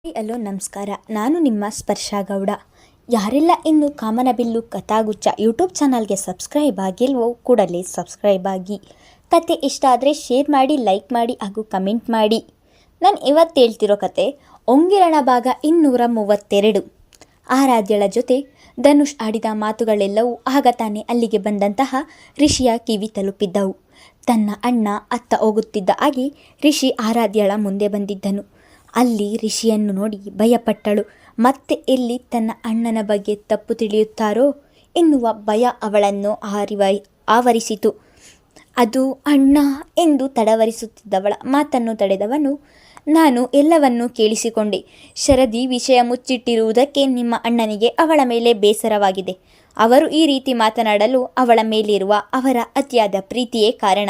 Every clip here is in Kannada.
ಹಲೋ ನಮಸ್ಕಾರ. ನಾನು ನಿಮ್ಮ ಸ್ಪರ್ಶ ಗೌಡ. ಯಾರೆಲ್ಲ ಇನ್ನು ಕಾಮನಬಿಲ್ಲು ಕಥಾಗುಚ್ಛ ಯೂಟ್ಯೂಬ್ ಚಾನಲ್ಗೆ ಸಬ್ಸ್ಕ್ರೈಬ್ ಆಗಿಲ್ವೋ ಕೂಡಲೇ ಸಬ್ಸ್ಕ್ರೈಬ್ ಆಗಿ. ಕತೆ ಇಷ್ಟ ಆದರೆ ಶೇರ್ ಮಾಡಿ, ಲೈಕ್ ಮಾಡಿ ಹಾಗೂ ಕಮೆಂಟ್ ಮಾಡಿ. ನಾನು ಇವತ್ತು ಹೇಳ್ತಿರೋ ಕತೆ ಒಂಗಿರಣ ಭಾಗ 232. ಆರಾಧ್ಯಳ ಜೊತೆ ಧನುಷ್ ಆಡಿದ ಮಾತುಗಳೆಲ್ಲವೂ ಆಗ ತಾನೇ ಅಲ್ಲಿಗೆ ಬಂದಂತಹ ರಿಷಿಯ ಕಿವಿ ತಲುಪಿದ್ದವು. ತನ್ನ ಅಣ್ಣ ಅತ್ತ ಹೋಗುತ್ತಿದ್ದ ಹಾಗೆ ರಿಷಿ ಆರಾಧ್ಯಳ ಮುಂದೆ ಬಂದಿದ್ದನು. ಅಲ್ಲಿ ರಿಷಿಯನ್ನು ನೋಡಿ ಭಯಪಟ್ಟಳು. ಮತ್ತೆ ಎಲ್ಲಿ ತನ್ನ ಅಣ್ಣನ ಬಗ್ಗೆ ತಪ್ಪು ತಿಳಿಯುತ್ತಾರೋ ಎನ್ನುವ ಭಯ ಅವಳನ್ನು ಆವರಿಸಿತು. ಅದು ಅಣ್ಣ ಎಂದು ತಡವರಿಸುತ್ತಿದ್ದವಳ ಮಾತನ್ನು ತಡೆದವನು, ನಾನು ಎಲ್ಲವನ್ನೂ ಕೇಳಿಸಿಕೊಂಡೆ. ಶರದಿ ವಿಷಯ ಮುಚ್ಚಿಟ್ಟಿರುವುದಕ್ಕೆ ನಿಮ್ಮ ಅಣ್ಣನಿಗೆ ಅವಳ ಮೇಲೆ ಬೇಸರವಾಗಿದೆ. ಅವರು ಈ ರೀತಿ ಮಾತನಾಡಲು ಅವಳ ಮೇಲಿರುವ ಅವರ ಅತಿಯಾದ ಪ್ರೀತಿಯೇ ಕಾರಣ.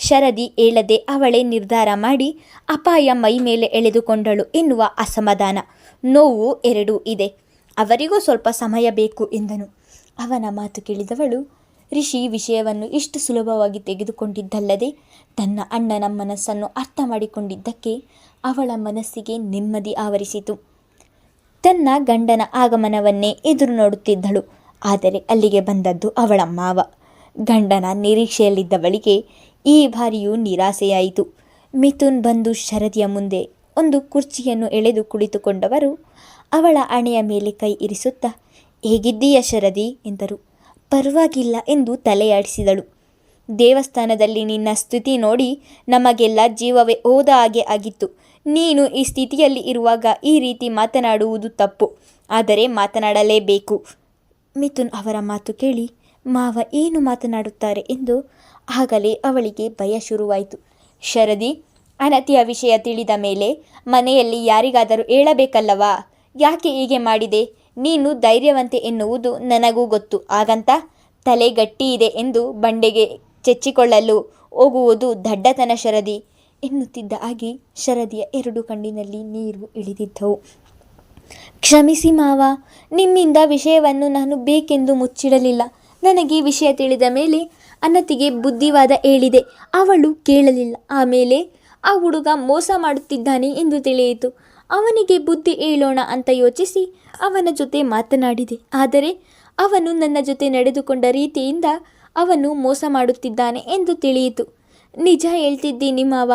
ಶರದಿ ಹೇಳದೆ ಅವಳೇ ನಿರ್ಧಾರ ಮಾಡಿ ಅಪಾಯ ಮೈ ಮೇಲೆ ಎಳೆದುಕೊಂಡಳು ಎನ್ನುವ ಅಸಮಾಧಾನ, ನೋವು ಎರಡೂ ಇದೆ. ಅವರಿಗೂ ಸ್ವಲ್ಪ ಸಮಯ ಬೇಕು ಎಂದನು. ಅವನ ಮಾತು ಕೇಳಿದವಳು ರಿಷಿ ವಿಷಯವನ್ನು ಇಷ್ಟು ಸುಲಭವಾಗಿ ತೆಗೆದುಕೊಂಡಿದ್ದಲ್ಲದೆ ತನ್ನ ಅಣ್ಣನ ಮನಸ್ಸನ್ನು ಅರ್ಥ ಮಾಡಿಕೊಂಡಿದ್ದಕ್ಕೆ ಅವಳ ಮನಸ್ಸಿಗೆ ನೆಮ್ಮದಿ ಆವರಿಸಿತು. ತನ್ನ ಗಂಡನ ಆಗಮನವನ್ನೇ ಎದುರು ನೋಡುತ್ತಿದ್ದಳು. ಆದರೆ ಅಲ್ಲಿಗೆ ಬಂದದ್ದು ಅವಳ ಮಾವ. ಗಂಡನ ನಿರೀಕ್ಷೆಯಲ್ಲಿದ್ದವಳಿಗೆ ಈ ಬಾರಿಯೂ ನಿರಾಸೆಯಾಯಿತು. ಮಿಥುನ್ ಬಂದು ಶರದಿಯ ಮುಂದೆ ಒಂದು ಕುರ್ಚಿಯನ್ನು ಎಳೆದು ಕುಳಿತುಕೊಂಡವರು ಅವಳ ಹಣೆಯ ಮೇಲೆ ಕೈ ಇರಿಸುತ್ತಾ, ಹೇಗಿದ್ದೀಯ ಶರದಿ ಎಂದರು. ಪರವಾಗಿಲ್ಲ ಎಂದು ತಲೆಯಾಡಿಸಿದಳು. ದೇವಸ್ಥಾನದಲ್ಲಿ ನಿನ್ನ ಸ್ತುತಿ ನೋಡಿ ನಮಗೆಲ್ಲ ಜೀವವೇ ಹೋದ ಹಾಗೆ ಆಗಿತ್ತು. ನೀನು ಈ ಸ್ಥಿತಿಯಲ್ಲಿ ಇರುವಾಗ ಈ ರೀತಿ ಮಾತನಾಡುವುದು ತಪ್ಪು, ಆದರೆ ಮಾತನಾಡಲೇಬೇಕು. ಮಿಥುನ್ ಅವರ ಮಾತು ಕೇಳಿ ಮಾವ ಏನು ಮಾತನಾಡುತ್ತಾರೆ ಎಂದು ಆಗಲೇ ಅವಳಿಗೆ ಭಯ ಶುರುವಾಯಿತು. ಶರದಿ, ಅನತಿಯ ವಿಷಯ ತಿಳಿದ ಮೇಲೆ ಮನೆಯಲ್ಲಿ ಯಾರಿಗಾದರೂ ಹೇಳಬೇಕಲ್ಲವಾ? ಯಾಕೆ ಹೀಗೆ ಮಾಡಿದೆ? ನೀನು ಧೈರ್ಯವಂತೆ ಎನ್ನುವುದು ನನಗೂ ಗೊತ್ತು. ಹಾಗಂತ ತಲೆ ಗಟ್ಟಿ ಇದೆ ಎಂದು ಬಂಡೆಗೆ ಚೆಚ್ಚಿಕೊಳ್ಳಲು ಹೋಗುವುದು ದಡ್ಡತನ ಶರದಿ ಎನ್ನುತ್ತಿದ್ದ ಹಾಗೆ ಶರದಿಯ 2 ಕಣ್ಣಿನಲ್ಲಿ ನೀರು ಇಳಿದಿದ್ದವು. ಕ್ಷಮಿಸಿ ಮಾವ, ನಿಮ್ಮಿಂದ ವಿಷಯವನ್ನು ನಾನು ಬೇಕೆಂದು ಮುಚ್ಚಿಡಲಿಲ್ಲ. ನನಗೆ ವಿಷಯ ತಿಳಿದ ಮೇಲೆ ಅನತಿಗೆ ಬುದ್ಧಿವಾದ ಹೇಳಿದೆ. ಅವಳು ಕೇಳಲಿಲ್ಲ. ಆಮೇಲೆ ಆ ಹುಡುಗ ಮೋಸ ಮಾಡುತ್ತಿದ್ದಾನೆ ಎಂದು ತಿಳಿಯಿತು. ಅವನಿಗೆ ಬುದ್ಧಿ ಹೇಳೋಣ ಅಂತ ಯೋಚಿಸಿ ಅವನ ಜೊತೆ ಮಾತನಾಡಿದೆ. ಆದರೆ ಅವನು ನನ್ನ ಜೊತೆ ನಡೆದುಕೊಂಡ ರೀತಿಯಿಂದ ಅವನು ಮೋಸ ಮಾಡುತ್ತಿದ್ದಾನೆ ಎಂದು ತಿಳಿಯಿತು. ನಿಜ ಹೇಳ್ತಿದ್ದೀನಿ ಮಾವ,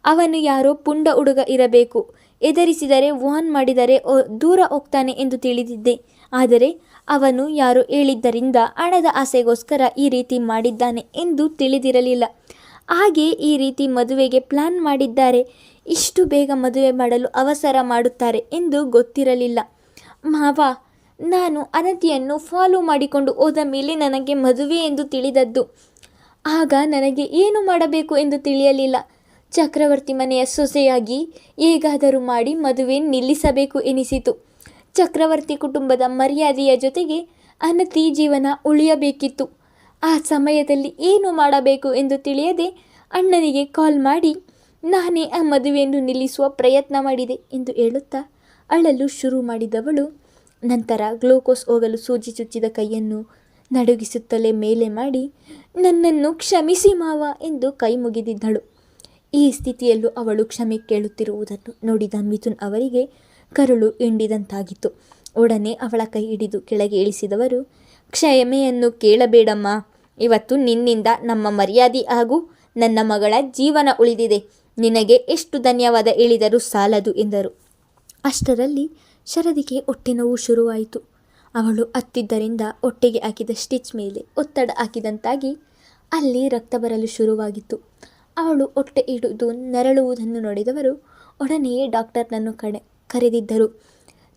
ಅವನು ಯಾರೋ ಪುಂಡ ಹುಡುಗ ಇರಬೇಕು. ಎದುರಿಸಿದರೆ ವಾನ್ ಮಾಡಿದರೆ ದೂರ ಹೋಗ್ತಾನೆ ಎಂದು ತಿಳಿದಿದ್ದೆ. ಆದರೆ ಅವನು ಯಾರೋ ಹೇಳಿದ್ದರಿಂದ ಹಣದ ಆಸೆಗೋಸ್ಕರ ಈ ರೀತಿ ಮಾಡಿದ್ದಾನೆ ಎಂದು ತಿಳಿದಿರಲಿಲ್ಲ. ಹಾಗೆ ಈ ರೀತಿ ಮದುವೆಗೆ ಪ್ಲಾನ್ ಮಾಡಿದ್ದಾರೆ. ಇಷ್ಟು ಬೇಗ ಮದುವೆ ಮಾಡಲು ಅವಸರ ಮಾಡುತ್ತಾರೆ ಎಂದು ಗೊತ್ತಿರಲಿಲ್ಲ ಮಾವ. ನಾನು ಅನತಿಯನ್ನು ಫಾಲೋ ಮಾಡಿಕೊಂಡು ಹೋದ ಮೇಲೆ ನನಗೆ ಮದುವೆ ಎಂದು ತಿಳಿದದ್ದು. ಆಗ ನನಗೆ ಏನು ಮಾಡಬೇಕು ಎಂದು ತಿಳಿಯಲಿಲ್ಲ. ಚಕ್ರವರ್ತಿ ಮನೆಯ ಸೊಸೆಯಾಗಿ ಹೇಗಾದರೂ ಮಾಡಿ ಮದುವೆ ನಿಲ್ಲಿಸಬೇಕು ಎನಿಸಿತು. ಚಕ್ರವರ್ತಿ ಕುಟುಂಬದ ಮರ್ಯಾದೆಯ ಜೊತೆಗೆ ಅನತಿ ಜೀವನ ಉಳಿಯಬೇಕಿತ್ತು. ಆ ಸಮಯದಲ್ಲಿ ಏನು ಮಾಡಬೇಕು ಎಂದು ತಿಳಿಯದೆ ಅಣ್ಣನಿಗೆ ಕಾಲ್ ಮಾಡಿ ನಾನೇ ಆ ಮದುವೆಯನ್ನು ನಿಲ್ಲಿಸುವ ಪ್ರಯತ್ನ ಮಾಡಿದೆ ಎಂದು ಹೇಳುತ್ತಾ ಅಳಲು ಶುರು ಮಾಡಿದವಳು ನಂತರ ಗ್ಲೂಕೋಸ್ ಹೋಗಲು ಸೂಜಿ ಚುಚ್ಚಿದ ಕೈಯನ್ನು ನಡುಗಿಸುತ್ತಲೇ ಮೇಲೆ ಮಾಡಿ ನನ್ನನ್ನು ಕ್ಷಮಿಸಿ ಮಾವ ಎಂದು ಕೈ ಮುಗಿದಿದ್ದಳು. ಈ ಸ್ಥಿತಿಯಲ್ಲೂ ಅವಳು ಕ್ಷಮೆ ಕೇಳುತ್ತಿರುವುದನ್ನು ನೋಡಿದ ಮಿಥುನ್ ಅವರಿಗೆ ಕರುಳು ಹಿಂಡಿದಂತಾಗಿತ್ತು. ಒಡನೆ ಅವಳ ಕೈ ಹಿಡಿದು ಕೆಳಗೆ ಇಳಿಸಿದವರು, ಕ್ಷಮೆಯನ್ನು ಕೇಳಬೇಡಮ್ಮ. ಇವತ್ತು ನಿನ್ನಿಂದ ನಮ್ಮ ಮರ್ಯಾದೆ ಹಾಗೂ ನನ್ನ ಮಗಳ ಜೀವನ ಉಳಿದಿದೆ. ನಿನಗೆ ಎಷ್ಟು ಧನ್ಯವಾದ ಹೇಳಿದರೂ ಸಾಲದು ಎಂದರು. ಅಷ್ಟರಲ್ಲಿ ಶರದಿಗೆ ಹೊಟ್ಟೆ ನೋವು ಶುರುವಾಯಿತು. ಅವಳು ಹತ್ತಿದ್ದರಿಂದ ಹೊಟ್ಟೆಗೆ ಹಾಕಿದ ಸ್ಟಿಚ್ ಮೇಲೆ ಒತ್ತಡ ಹಾಕಿದಂತಾಗಿ ಅಲ್ಲಿ ರಕ್ತ ಬರಲು ಶುರುವಾಗಿತ್ತು. ಅವಳು ಹೊಟ್ಟೆ ಹಿಡಿದು ನರಳುವುದನ್ನು ನೋಡಿದವರು ಒಡನೆಯೇ ಡಾಕ್ಟರ್ನನ್ನು ಕರೆದಿದ್ದರು.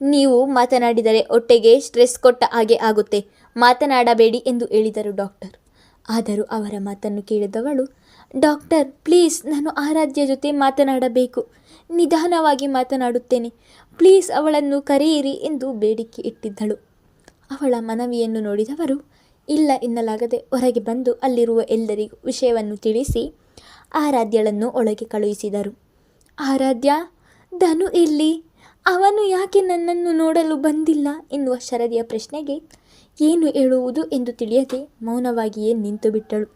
ನೀವು ಮಾತನಾಡಿದರೆ ಹೊಟ್ಟೆಗೆ ಸ್ಟ್ರೆಸ್ ಕೊಟ್ಟ ಹಾಗೆ ಆಗುತ್ತೆ, ಮಾತನಾಡಬೇಡಿ ಎಂದು ಹೇಳಿದರು ಡಾಕ್ಟರ್. ಆದರೂ ಅವರ ಮಾತನ್ನು ಕೇಳಿದವಳು, ಡಾಕ್ಟರ್ ಪ್ಲೀಸ್, ನಾನು ಆರಾಧ್ಯ ಜೊತೆ ಮಾತನಾಡಬೇಕು. ನಿಧಾನವಾಗಿ ಮಾತನಾಡುತ್ತೇನೆ, ಪ್ಲೀಸ್ ಅವಳನ್ನು ಕರೆಯಿರಿ ಎಂದು ಬೇಡಿಕೆ ಇಟ್ಟಿದ್ದಳು. ಅವಳ ಮನವಿಯನ್ನು ನೋಡಿದವರು ಇಲ್ಲ ಎನ್ನಲಾಗದೆ ಹೊರಗೆ ಬಂದು ಅಲ್ಲಿರುವ ಎಲ್ಲರಿಗೂ ವಿಷಯವನ್ನು ತಿಳಿಸಿ ಆರಾಧ್ಯಳನ್ನು ಒಳಗೆ ಕಳುಹಿಸಿದರು. ಆರಾಧ್ಯ, ಧನು ಎಲ್ಲಿ? ಅವನು ಯಾಕೆ ನನ್ನನ್ನು ನೋಡಲು ಬಂದಿಲ್ಲ ಎನ್ನುವ ಶರದಿಯ ಪ್ರಶ್ನೆಗೆ ಏನು ಹೇಳುವುದು ಎಂದು ತಿಳಿಯದೆ ಮೌನವಾಗಿಯೇ ನಿಂತು ಬಿಟ್ಟಳು.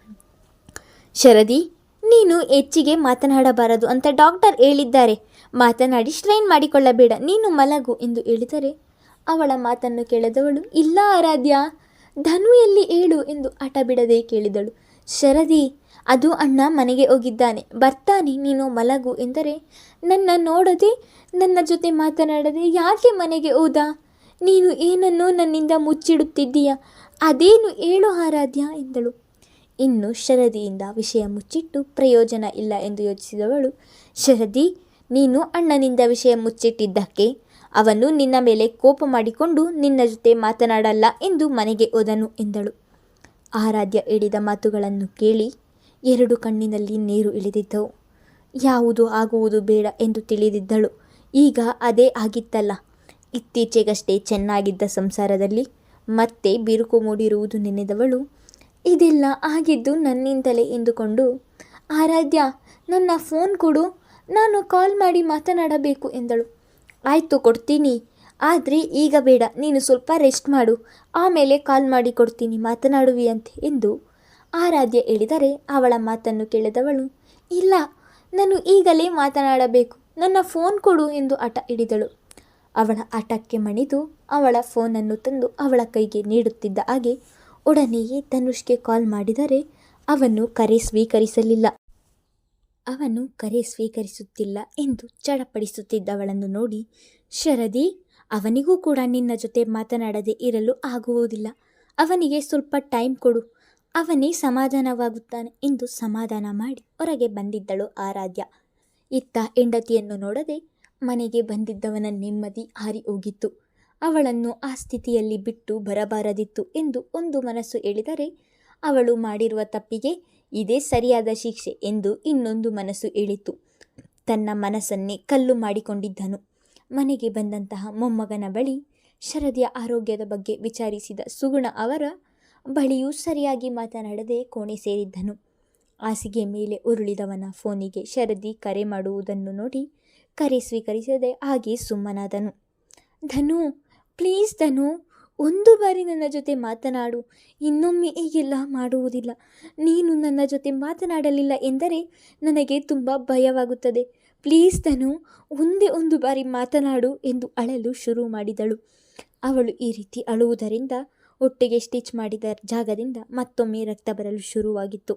ಶರದಿ, ನೀನು ಹೆಚ್ಚಿಗೆ ಮಾತನಾಡಬಾರದು ಅಂತ ಡಾಕ್ಟರ್ ಹೇಳಿದ್ದಾರೆ. ಮಾತನಾಡಿ ಸ್ಟ್ರೈನ್ ಮಾಡಿಕೊಳ್ಳಬೇಡ, ನೀನು ಮಲಗು ಎಂದು ಹೇಳಿದರೆ ಅವಳ ಮಾತನ್ನು ಕೇಳದವಳು, ಇಲ್ಲ ಆರಾಧ್ಯ, ಧನು ಎಲ್ಲಿ ಹೇಳು ಎಂದು ಹಠ ಬಿಡದೆ ಕೇಳಿದಳು. ಶರದಿ, ಅದು ಅಣ್ಣ ಮನೆಗೆ ಹೋಗಿದ್ದಾನೆ, ಬರ್ತಾನೆ, ನೀನು ಮಲಗು ಎಂದರೆ, ನನ್ನ ನೋಡದೆ ನನ್ನ ಜೊತೆ ಮಾತನಾಡದೆ ಯಾಕೆ ಮನೆಗೆ ಹೋದ? ನೀನು ಏನನ್ನೋ ನನ್ನಿಂದ ಮುಚ್ಚಿಡುತ್ತಿದ್ದೀಯ, ಅದೇನು ಹೇಳು ಆರಾಧ್ಯ ಎಂದಳು. ಇನ್ನು ಶರದಿಯಿಂದ ವಿಷಯ ಮುಚ್ಚಿಟ್ಟು ಪ್ರಯೋಜನ ಇಲ್ಲ ಎಂದು ಯೋಚಿಸಿದವಳು, ಶರದಿ, ನೀನು ಅಣ್ಣನಿಂದ ವಿಷಯ ಮುಚ್ಚಿಟ್ಟಿದ್ದಕ್ಕೆ ಅವನು ನಿನ್ನ ಮೇಲೆ ಕೋಪ ಮಾಡಿಕೊಂಡು ನಿನ್ನ ಜೊತೆ ಮಾತನಾಡಲ್ಲ ಎಂದು ಮನೆಗೆ ಹೋದನು ಎಂದಳು. ಆರಾಧ್ಯ ಹೇಳಿದ ಮಾತುಗಳನ್ನು ಕೇಳಿ 2 ಕಣ್ಣಿನಲ್ಲಿ ನೀರು ಇಳಿದಿದ್ದವು. ಯಾವುದು ಆಗುವುದು ಬೇಡ ಎಂದು ತಿಳಿದಿದ್ದಳು. ಈಗ ಅದೇ ಆಗಿತ್ತಲ್ಲ. ಇತ್ತೀಚೆಗಷ್ಟೇ ಚೆನ್ನಾಗಿದ್ದ ಸಂಸಾರದಲ್ಲಿ ಮತ್ತೆ ಬಿರುಕು ಮೂಡಿರುವುದು ನೆನೆದವಳು, ಇದೆಲ್ಲ ಆಗಿದ್ದು ನನ್ನಿಂದಲೇ ಎಂದುಕೊಂಡು, ಆರಾಧ್ಯ, ನನ್ನ ಫೋನ್ ಕೊಡು, ನಾನು ಕಾಲ್ ಮಾಡಿ ಮಾತನಾಡಬೇಕು ಎಂದಳು. ಆಯಿತು, ಕೊಡ್ತೀನಿ, ಆದರೆ ಈಗ ಬೇಡ, ನೀನು ಸ್ವಲ್ಪ ರೆಸ್ಟ್ ಮಾಡು, ಆಮೇಲೆ ಕಾಲ್ ಮಾಡಿ ಕೊಡ್ತೀನಿ, ಮಾತನಾಡುವಿಯಂತೆ ಎಂದು ಆರಾಧ್ಯ ಹೇಳಿದರೆ ಅವಳ ಮಾತನ್ನು ಕೇಳಿದವಳು, ಇಲ್ಲ, ನಾನು ಈಗಲೇ ಮಾತನಾಡಬೇಕು, ನನ್ನ ಫೋನ್ ಕೊಡು ಎಂದು ಹಠ ಹಿಡಿದಳು. ಅವಳ ಹಠಕ್ಕೆ ಮಣಿದು ಅವಳ ಫೋನನ್ನು ತಂದು ಅವಳ ಕೈಗೆ ನೀಡುತ್ತಿದ್ದ ಹಾಗೆ ಒಡನೆಯೇ ಧನುಷ್ಗೆ ಕಾಲ್ ಮಾಡಿದರೆ ಅವನು ಕರೆ ಸ್ವೀಕರಿಸುತ್ತಿಲ್ಲ ಎಂದು ಚಡಪಡಿಸುತ್ತಿದ್ದವಳನ್ನು ನೋಡಿ, ಶರದಿ, ಅವನಿಗೂ ಕೂಡ ನಿನ್ನ ಜೊತೆ ಮಾತನಾಡದೆ ಇರಲು ಆಗುವುದಿಲ್ಲ, ಅವನಿಗೆ ಸ್ವಲ್ಪ ಟೈಮ್ ಕೊಡು, ಅವನೇ ಸಮಾಧಾನವಾಗುತ್ತಾನೆ ಎಂದು ಸಮಾಧಾನ ಮಾಡಿ ಹೊರಗೆ ಬಂದಿದ್ದಳು ಆರಾಧ್ಯ. ಇತ್ತ ಹೆಂಡತಿಯನ್ನು ನೋಡದೆ ಮನೆಗೆ ಬಂದಿದ್ದವನ ನೆಮ್ಮದಿ ಹಾರಿ ಹೋಗಿತ್ತು. ಅವಳನ್ನು ಆ ಸ್ಥಿತಿಯಲ್ಲಿ ಬಿಟ್ಟು ಬರಬಾರದಿತ್ತು ಎಂದು ಒಂದು ಮನಸ್ಸು ಹೇಳಿದರೆ, ಅವಳು ಮಾಡಿರುವ ತಪ್ಪಿಗೆ ಇದೇ ಸರಿಯಾದ ಶಿಕ್ಷೆ ಎಂದು ಇನ್ನೊಂದು ಮನಸ್ಸು ಹೇಳಿತು. ತನ್ನ ಮನಸ್ಸನ್ನೇ ಕಲ್ಲು ಮಾಡಿಕೊಂಡಿದ್ದನು. ಮನೆಗೆ ಬಂದಂತಹ ಮೊಮ್ಮಗನ ಬಳಿ ಶರದಿಯ ಆರೋಗ್ಯದ ಬಗ್ಗೆ ವಿಚಾರಿಸಿದ ಸುಗುಣ ಅವರ ಬಳಿಯೂ ಸರಿಯಾಗಿ ಮಾತನಾಡದೆ ಕೋಣೆ ಸೇರಿದ್ದನು. ಹಾಸಿಗೆ ಮೇಲೆ ಉರುಳಿದವನ ಫೋನಿಗೆ ಶರದಿ ಕರೆ ಮಾಡುವುದನ್ನು ನೋಡಿ ಕರೆ ಸ್ವೀಕರಿಸದೆ ಹಾಗೆ ಸುಮ್ಮನಾದನು. ಧನು, ಪ್ಲೀಸ್ ಧನು, ಒಂದು ಬಾರಿ ನನ್ನ ಜೊತೆ ಮಾತನಾಡು, ಇನ್ನೊಮ್ಮೆ ಹೀಗೆಲ್ಲ ಮಾಡುವುದಿಲ್ಲ. ನೀನು ನನ್ನ ಜೊತೆ ಮಾತನಾಡಲಿಲ್ಲ ಎಂದರೆ ನನಗೆ ತುಂಬ ಭಯವಾಗುತ್ತದೆ. ಪ್ಲೀಸ್ ಧನು, ಒಂದೇ ಒಂದು ಬಾರಿ ಮಾತನಾಡು ಎಂದು ಅಳಲು ಶುರು ಮಾಡಿದಳು. ಅವಳು ಈ ರೀತಿ ಅಳುವುದರಿಂದ ಹೊಟ್ಟೆಗೆ ಸ್ಟಿಚ್ ಮಾಡಿದ ಜಾಗದಿಂದ ಮತ್ತೊಮ್ಮೆ ರಕ್ತ ಬರಲು ಶುರುವಾಗಿತ್ತು.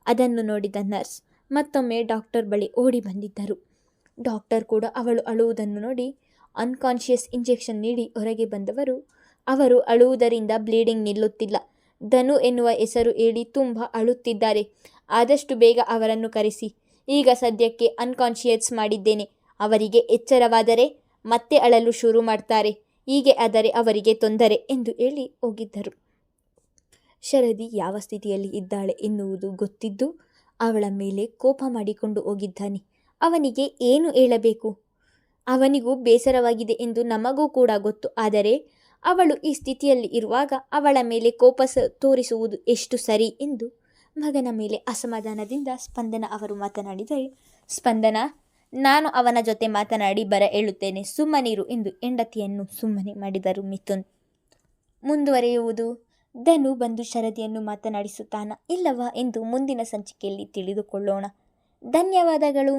ಅದನ್ನು ನೋಡಿದ ನರ್ಸ್ ಮತ್ತೊಮ್ಮೆ ಡಾಕ್ಟರ್ ಬಳಿ ಓಡಿ ಬಂದಿದ್ದರು. ಡಾಕ್ಟರ್ ಕೂಡ ಅವಳು ಅಳುವುದನ್ನು ನೋಡಿ ಅನ್ಕಾನ್ಷಿಯಸ್ ಇಂಜೆಕ್ಷನ್ ನೀಡಿ ಹೊರಗೆ ಬಂದವರು, ಅವರು ಅಳುವುದರಿಂದ ಬ್ಲೀಡಿಂಗ್ ನಿಲ್ಲುತ್ತಿಲ್ಲ, ಧನು ಎನ್ನುವ ಹೆಸರು ಹೇಳಿ ತುಂಬ ಅಳುತ್ತಿದ್ದಾರೆ, ಆದಷ್ಟು ಬೇಗ ಅವರನ್ನು ಕರೆಸಿ, ಈಗ ಸದ್ಯಕ್ಕೆ ಅನ್ಕಾನ್ಷಿಯಸ್ ಮಾಡಿದ್ದೇನೆ, ಅವರಿಗೆ ಎಚ್ಚರವಾದರೆ ಮತ್ತೆ ಅಳಲು ಶುರು ಮಾಡ್ತಾರೆ, ಹೀಗೆ ಆದರೆ ಅವರಿಗೆ ತೊಂದರೆ ಎಂದು ಹೇಳಿ ಹೋಗಿದ್ದರು. ಶರದಿ ಯಾವ ಸ್ಥಿತಿಯಲ್ಲಿ ಇದ್ದಾಳೆ ಎನ್ನುವುದು ಗೊತ್ತಿದ್ದು ಅವಳ ಮೇಲೆ ಕೋಪ ಮಾಡಿಕೊಂಡು ಹೋಗಿದ್ದಾನೆ. ಅವನಿಗೆ ಏನು ಹೇಳಬೇಕು? ಅವನಿಗೂ ಬೇಸರವಾಗಿದೆ ಎಂದು ನಮಗೂ ಕೂಡ ಗೊತ್ತು. ಆದರೆ ಅವಳು ಈ ಸ್ಥಿತಿಯಲ್ಲಿ ಇರುವಾಗ ಅವಳ ಮೇಲೆ ಕೋಪ ತೋರಿಸುವುದು ಎಷ್ಟು ಸರಿ ಎಂದು ಮಗನ ಮೇಲೆ ಅಸಮಾಧಾನದಿಂದ ಸ್ಪಂದನ ಅವರು ಮಾತನಾಡಿದರೆ, ಸ್ಪಂದನ, ನಾನು ಅವನ ಜೊತೆ ಮಾತನಾಡಿ ಬರ ಹೇಳುತ್ತೇನೆ, ಸುಮ್ಮನಿರು ಎಂದು ಹೆಂಡತಿಯನ್ನು ಸುಮ್ಮನೆ ಮಾಡಿದರು ಮಿಥುನ್. ಮುಂದುವರೆಯುವುದು. ಧನು ಬಂದು ಶರದಿಯನ್ನು ಮಾತನಾಡಿಸುತ್ತಾನ ಇಲ್ಲವಾ ಎಂದು ಮುಂದಿನ ಸಂಚಿಕೆಯಲ್ಲಿ ತಿಳಿದುಕೊಳ್ಳೋಣ. ಧನ್ಯವಾದಗಳು.